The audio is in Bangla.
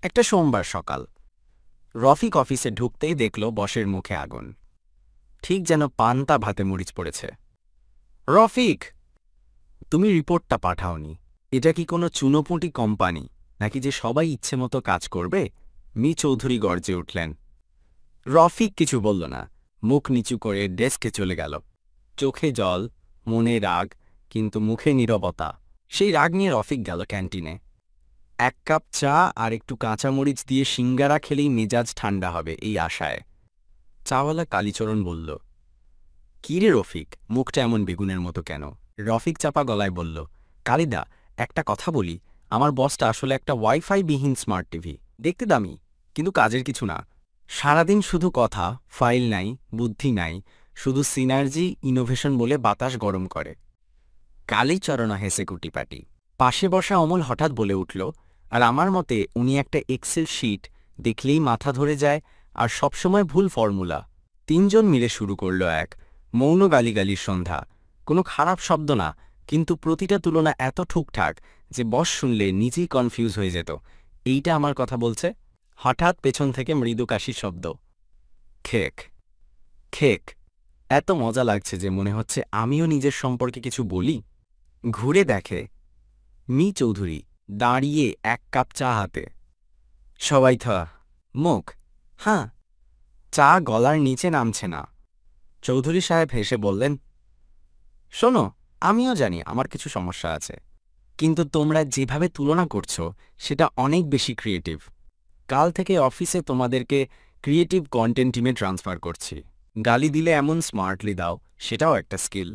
একটা সোমবার সকাল রফিক অফিসে ঢুকতেই দেখল বসের মুখে আগুন, ঠিক যেন পান্তা ভাতে মরিচ পড়েছে। রফিক, তুমি রিপোর্টটা পাঠাওনি। এটা কি কোনো চুনোপুঁটি কোম্পানি নাকি যে সবাই ইচ্ছে মতো কাজ করবে? মি চৌধুরী গর্জে উঠলেন। রফিক কিছু বলল না, মুখ নিচু করে ডেস্কে চলে গেল। চোখে জল, মনে রাগ, কিন্তু মুখে নীরবতা। সেই রাগ নিয়ে রফিক গেল ক্যান্টিনে। এক কাপ চা আর একটু কাঁচামরিচ দিয়ে সিঙ্গারা খেলেই মেজাজ ঠান্ডা হবে এই আশায়। চাওয়ালা কালীচরণ বলল, কী রে রফিক, মুখটা এমন বেগুনের মতো কেন? রফিক চাপা গলায় বলল, কালিদা, একটা কথা বলি, আমার বসটা আসলে একটা ওয়াইফাই বিহীন স্মার্ট টিভি। দেখতে দামি, কিন্তু কাজের কিছু না। সারাদিন শুধু কথা, ফাইল নাই, বুদ্ধি নাই, শুধু সিনার্জি ইনোভেশন বলে বাতাস গরম করে। কালীচরণ হেসে কুটিপাটি। পাশে বসা অমল হঠাৎ বলে উঠল, আর আমার মতে উনি একটা এক্সেল শিট দেখলেই মাথা ধরে যায়, আর সবসময় ভুল ফর্মুলা। তিনজন মিলে শুরু করল এক মৌন গালিগালির সন্ধ্যা। কোনো খারাপ শব্দ না, কিন্তু প্রতিটা তুলনা এত ঠুকঠাক যে বস শুনলে নিজেই কনফিউজ হয়ে যেত। এইটা আমার কথা বলছে। হঠাৎ পেছন থেকে মৃদু কাশির শব্দ। খেক খেক। এত মজা লাগছে যে মনে হচ্ছে আমিও নিজের সম্পর্কে কিছু বলি। ঘুরে দেখে মি চৌধুরী দাঁড়িয়ে এক কাপ চা হাতে। সবাই মুখ হ্যাঁ, চা গলার নিচে নামছে না। চৌধুরী সাহেব হেসে বললেন, শোনো, আমিও জানি আমার কিছু সমস্যা আছে, কিন্তু তোমরা যেভাবে তুলনা করছো সেটা অনেক বেশি ক্রিয়েটিভ। কাল থেকে অফিসে তোমাদেরকে ক্রিয়েটিভ কন্টেন্ট টিমে ট্রান্সফার করছি। গালি দিলে এমন স্মার্টলি দাও, সেটাও একটা স্কিল।